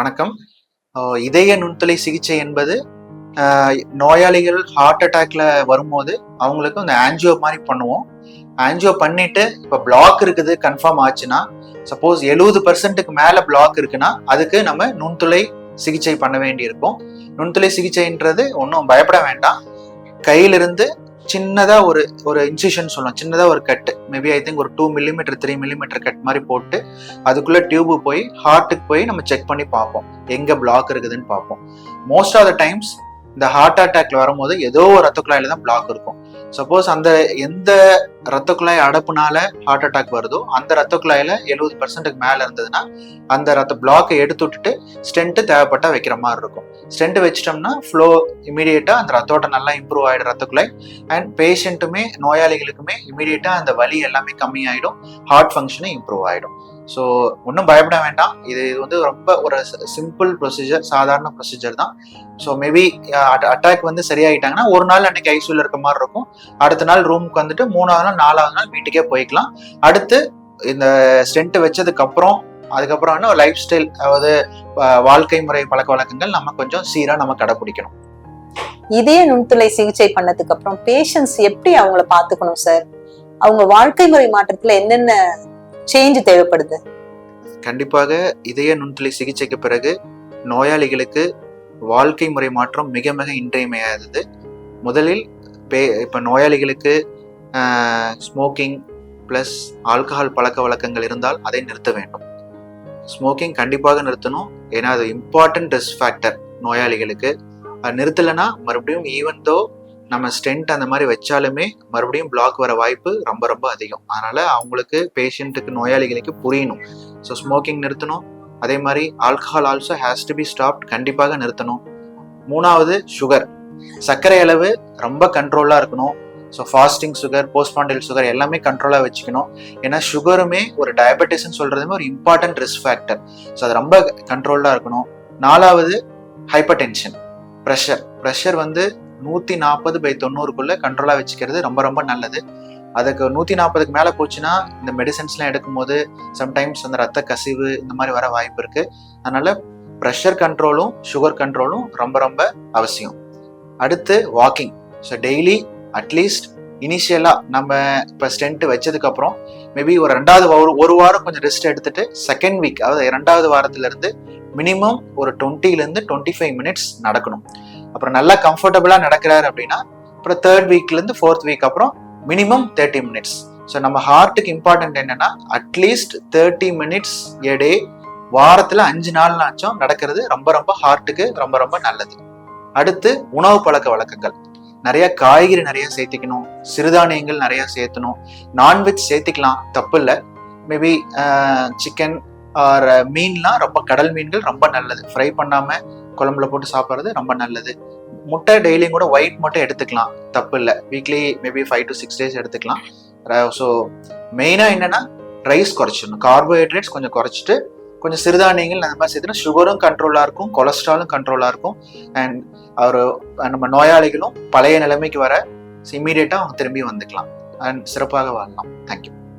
வணக்கம். இதய நுண்துளை சிகிச்சை என்பது நோயாளிகள் ஹார்ட் அட்டாக்ல வரும்போது அவங்களுக்கு அந்த ஆன்ஜியோ மாதிரி பண்ணுவோம். ஆன்ஜியோ பண்ணிட்டு இப்போ பிளாக் இருக்குது கன்ஃபார்ம் ஆச்சுன்னா, சப்போஸ் 70% மேல பிளாக் இருக்குன்னா அதுக்கு நம்ம நுண்துளை சிகிச்சை பண்ண வேண்டி இருக்கும். நுண்துளை சிகிச்சைன்றது ஒன்றும் பயப்பட வேண்டாம். கையிலிருந்து சின்னதா ஒரு இன்சிஷன் சொல்லலாம், சின்னதா ஒரு கட், மேபி ஐ திங்க் ஒரு 2 மில்லிமீட்டர் 3 மில்லிமீட்டர் கட் மாதிரி போட்டு அதுக்குள்ள டியூபு போய் ஹார்ட்டுக்கு போய் நம்ம செக் பண்ணி பார்ப்போம் எங்க பிளாக் இருக்குதுன்னு பார்ப்போம். மோஸ்ட் ஆஃப் த டைம்ஸ் இந்த ஹார்ட் அட்டாக்ல வரும்போது ஏதோ ஒரு ரத்த குழாயில தான் பிளாக் இருக்கும். சப்போஸ் அந்த எந்த ரத்த குழாய் அடப்புனால ஹார்ட் அட்டாக் வருதோ அந்த ரத்த குழாயில 70% மேல இருந்ததுன்னா அந்த ரத்த பிளாக்கை எடுத்து விட்டுட்டு ஸ்டென்ட் தேவைப்பட்டா வைக்கிற மாதிரி இருக்கும். ஸ்டென்ட் வச்சிட்டோம்னா ஃப்ளோ இமீடியட்டா அந்த ரத்தோட்டம் நல்லா இம்ப்ரூவ் ஆயிடும் ரத்த குழாய். அண்ட் பேஷண்ட்டுமே நோயாளிகளுக்குமே இமீடியட்டா அந்த வலி எல்லாமே கம்மி ஆயிடும், ஹார்ட் ஃபங்க்ஷனும் இம்ப்ரூவ் ஆயிடும். ஸோ ஒன்றும் பயப்பட வேண்டாம். இது வந்து ரொம்ப ஒரு சிம்பிள் ப்ரொசீஜர், சாதாரண ப்ரொசீஜர் தான். ஸோ மேபி அட்டாக் வந்து சரியாயிட்டாங்கன்னா ஒரு நாள் அன்னைக்கு ஐசியூல இருக்க மாதிரி இருக்கும். அடுத்த நாள் ரூமுக்கு வந்துட்டு 3வது நாள் 4வது நாள் வீட்டுக்கே போய்க்கலாம். அடுத்து இந்த ஸ்டென்ட் வச்சதுக்கு அப்புறம் அதுக்கப்புறம் லைஃப் ஸ்டைல், அதாவது வாழ்க்கை முறை பழக்க வழக்கங்கள் நம்ம கொஞ்சம் சீரா நம்ம கடைபிடிக்கணும். இதய நுண்துளை சிகிச்சை பண்ணதுக்கு அப்புறம் பேஷண்ட்ஸ் எப்படி அவங்கள பாத்துக்கணும் சார்? அவங்க வாழ்க்கை முறை மாற்றத்துல என்னென்ன சேஞ்ச் தேவைப்படுது? கண்டிப்பாக இதய நுண்துளை சிகிச்சைக்கு பிறகு நோயாளிகளுக்கு வாழ்க்கை முறை மாற்றம் மிக மிக இன்றியமையாதது. முதலில் இப்போ நோயாளிகளுக்கு ஸ்மோக்கிங் ப்ளஸ் ஆல்கஹால் பழக்க வழக்கங்கள் இருந்தால் அதை நிறுத்த வேண்டும். ஸ்மோக்கிங் கண்டிப்பாக நிறுத்தணும், ஏன்னா அது இம்பார்ட்டன்ட் ரிஸ்க் ஃபேக்டர் நோயாளிகளுக்கு. அது நிறுத்தலைன்னா மறுபடியும் ஈவன் தோ நம்ம ஸ்டென்ட் அந்த மாதிரி வச்சாலுமே மறுபடியும் பிளாக் வர வாய்ப்பு ரொம்ப ரொம்ப அதிகம். அதனால அவங்களுக்கு பேஷண்ட்டுக்கு நோயாளிகளுக்கு புரியணும். ஸோ ஸ்மோக்கிங் நிறுத்தணும். அதே மாதிரி alcohol also has to be stopped, கண்டிப்பாக நிறுத்தணும். 3வது சுகர், சர்க்கரை அளவு ரொம்ப கண்ட்ரோலாக இருக்கணும். ஸோ ஃபாஸ்டிங் சுகர், போஸ்ட்மாண்டல் சுகர் எல்லாமே கண்ட்ரோலாக வச்சுக்கணும். ஏன்னா சுகருமே ஒரு டயபெட்டிஸ்ன்னு சொல்றதுமே ஒரு இம்பார்ட்டன்ட் ரிஸ்க் ஃபேக்டர். ஸோ அது ரொம்ப கண்ட்ரோலாக இருக்கணும். 4வது ஹைப்பர் டென்ஷன், ப்ரெஷர் வந்து 140/90 கண்ட்ரோலாக வச்சுக்கிறது ரொம்ப ரொம்ப நல்லது. அதுக்கு 140க்கு மேலே போச்சுன்னா இந்த மெடிசன்ஸ்லாம் எடுக்கும்போது சம்டைம்ஸ் அந்த ரத்த கசிவு இந்த மாதிரி வர வாய்ப்பு இருக்கு. அதனால ப்ரெஷர் கண்ட்ரோலும் சுகர் கண்ட்ரோலும் ரொம்ப ரொம்ப அவசியம். அடுத்து வாக்கிங். ஸோ டெய்லி அட்லீஸ்ட் இனிஷியலா நம்ம இப்போ ஸ்டென்ட் வச்சதுக்கு அப்புறம் மேபி ஒரு 2வது ஒரு வாரம் கொஞ்சம் ரெஸ்ட் எடுத்துட்டு செகண்ட் வீக், அதாவது 2வது வாரத்துல இருந்து மினிமம் ஒரு 20 to 25 மினிட்ஸ் நடக்கணும். அப்புறம் நல்லா கம்ஃபர்டபுளா நடக்கிறாரு அப்படின்னா அப்புறம் 3rd வீக்லேருந்து 4th வீக் அப்புறம் மினிமம் 30 மினிட்ஸ். ஸோ நம்ம ஹார்ட்டுக்கு இம்பார்ட்டன்ட் என்னன்னா அட்லீஸ்ட் 30 மினிட்ஸ் எ டே, வாரத்துல 5 நாள்னாச்சும் நடக்கிறது ரொம்ப ரொம்ப ஹார்ட்டுக்கு ரொம்ப ரொம்ப நல்லது. அடுத்து உணவு பழக்க வழக்கங்கள், நிறைய காய்கறி நிறைய சேர்த்திக்கணும், சிறுதானியங்கள் நிறைய சேர்த்தணும். நான்வெஜ் சேர்த்திக்கலாம், தப்பு இல்லை. மேபி சிக்கன் ஆர் மீன்லாம் ரொம்ப, கடல் மீன்கள் ரொம்ப நல்லது, ஃப்ரை பண்ணாம குழம்புல போட்டு சாப்பிட்றது ரொம்ப நல்லது. முட்டை டெய்லியும் கூட ஒயிட் மட்டும் எடுத்துக்கலாம், தப்பு இல்லை. வீக்லி மேபி 5 to 6 days எடுத்துக்கலாம். ஸோ மெயினாக என்னன்னா ரைஸ் குறைச்சிடணும், கார்போஹைட்ரேட்ஸ் கொஞ்சம் குறைச்சிட்டு கொஞ்சம் சிறுதானியங்கள் அந்த மாதிரி சேர்த்துனா சுகரும் கண்ட்ரோலாக இருக்கும், கொலஸ்ட்ராலும் கண்ட்ரோலாக இருக்கும். அண்ட் நம்ம நோயாளிகளும் பழைய நிலைமைக்கு வர இமீடியட்டாக அவங்க திரும்பி வந்துக்கலாம் அண்ட் சிறப்பாக வாழலாம். தேங்க்யூ.